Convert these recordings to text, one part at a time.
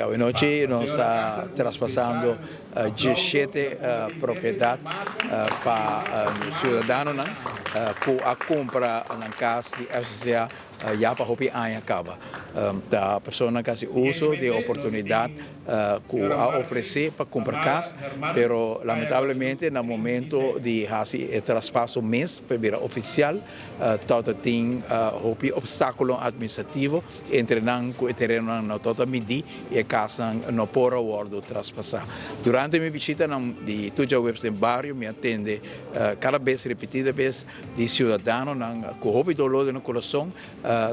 hoje noite nós está traspassando 17 propriedades para cidadãos que a compra na casa de FCA já para hopi aia acaba. A pessoa que se usa de oportunidade que a oferecer para comprar casa, pero lamentavelmente no momento de fazer o traspasso mês para oficial, todo tem hopi obstáculo administrativo entre nang o terreno não todo medir e a casa não pode ser traspassar. Durante minha visita de Tuja Webs em bairro, me atende cada vez repetida vez de cidadão que hopi dolor no coração,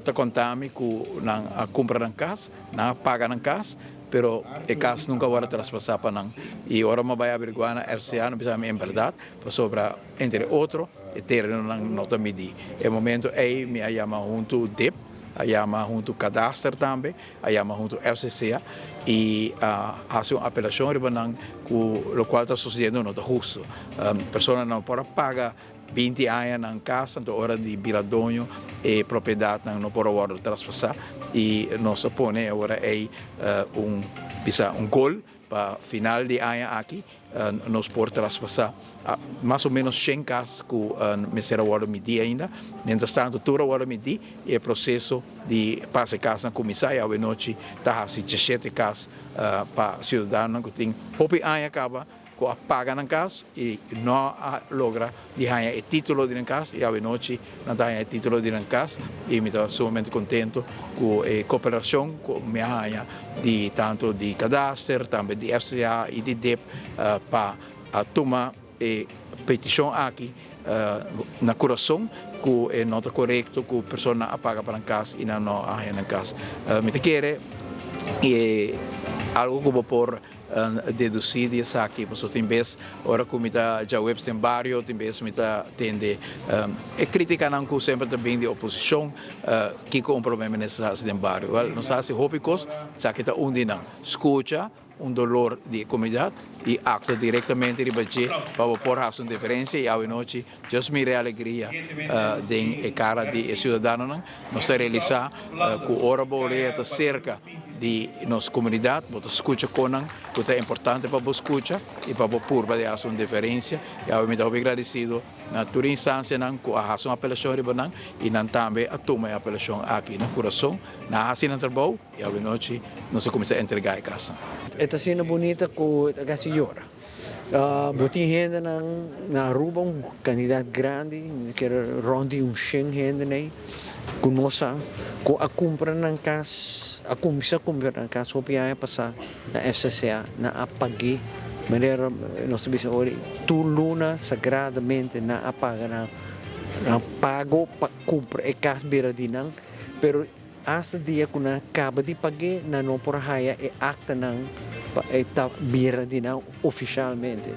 tá contando que não compra na casa, não paga na casa, pero a casa nunca vai traspassar para não. E agora me vai averiguar na FCA, não precisa em verdade, para sobre entre outro, o terreno não está medir. No momento aí me chama junto DEP, chama junto cadastro também, chama junto FCCA e faz uma apelação que o qual está sucedendo não está justo. A pessoa não pode pagar 20 anos na casa, na hora de biladonho e propriedade não pode traspassar e nós põe agora aí um gol para final de ano aqui nós podemos traspassar mais ou menos 100 casas que o Ministério vai medir ainda. Mientras tanto, tudo vai medir e o processo de passar casa na comissão e à noite está assim 17 casas para cidadãos que tem hopi ano acaba que paga na casa e não logra de ganhar o título de casa e à noite não ganha o título de casa e me estou sumamente contente com a cooperação com me ganha de tanto de cadastro, também de FCA e de DEP para tomar a petição aqui na coração que é não correto que a pessoa paga para a casa e não ganha na casa. Me quer algo que vou por deduzir isso aqui, porque tem vez ora que me já webs em bairro, tem vez me tende e crítica não que sempre também de oposição que com problema nesse bairro. Não sabe se hópicos, sabe que está onde não escuta dolor de comunidade e acta diretamente de budget para pôr a sua diferença e à noite just me alegria de cara de cidadão nós realizar que ora boleia cerca de nossa comunidade, bota escuta conan, que é importante para escuta e para pôr para a sua diferença e eu me dou agradecido na toda instância que a sua apelação e também a toma a apelação aqui no coração, na assina trabalho e à noite nós começamos a entregar a casa. Está sendo bonita com a senhora. Botin gente na rua, candidato grande, que ronde 100 gente aí, conosco, com a compra na casa, a comissão compra na casa, o pior passar na FCCA, na apague, maneira nós sabemos hoje, tu luna sagradamente na apaga na pago para comprar a casa beiradinang, pero hasta dia que acaba de pagar, não por haya e acta não está bira de não oficialmente.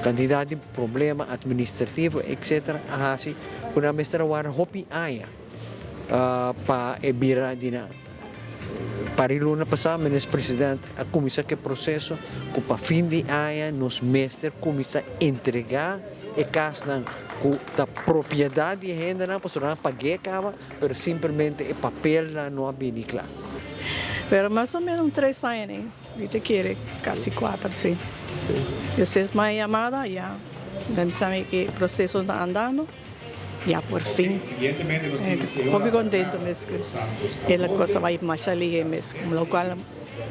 Candidato de problema administrativo, etc. Assim, quando a mestra war hopi aya para e bira de não. Para iluna passar, menos presidente, a comissão que processo, que para fim de aya, nos mestre comissão entregar e caso não da propriedade de renda não posso pagar acaba, mas simplesmente o papel não é bem claro. Pero mais ou menos 3 anos, viste que quase 4, sim. Essa é uma chamada, já. Deve saber que o processo está andando, já por fim. Estou muito contente mesmo. E a coisa vai mais ali mesmo, o qual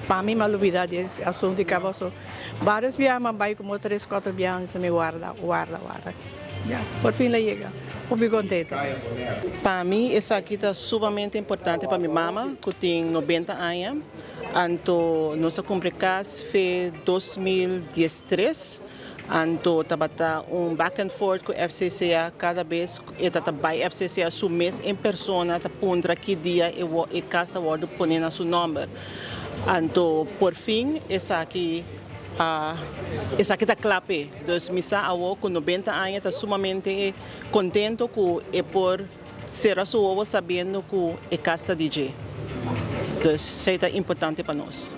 para mim, uma novidade é esse assunto de cabeça. Várias viagens, vai como 3, 4 viagens, me guarda. Yeah, por fim, ela chega. Estou muito contente. Para mim, isso aqui está sumamente importante para minha mama, que tem 90 anos. Então, nossa casa foi 2013. Então, estava back and forth com a FCCA cada vez que estava by FCCA su mês em pessoa, está pondo que dia e casa vai pôr na seu nome. Então, por fim, isso aqui está clave. Então, missa avó com 90 anos está sumamente contente com e por ser a sua avó sabendo que é casa DJ. Então, isso é importante para nós.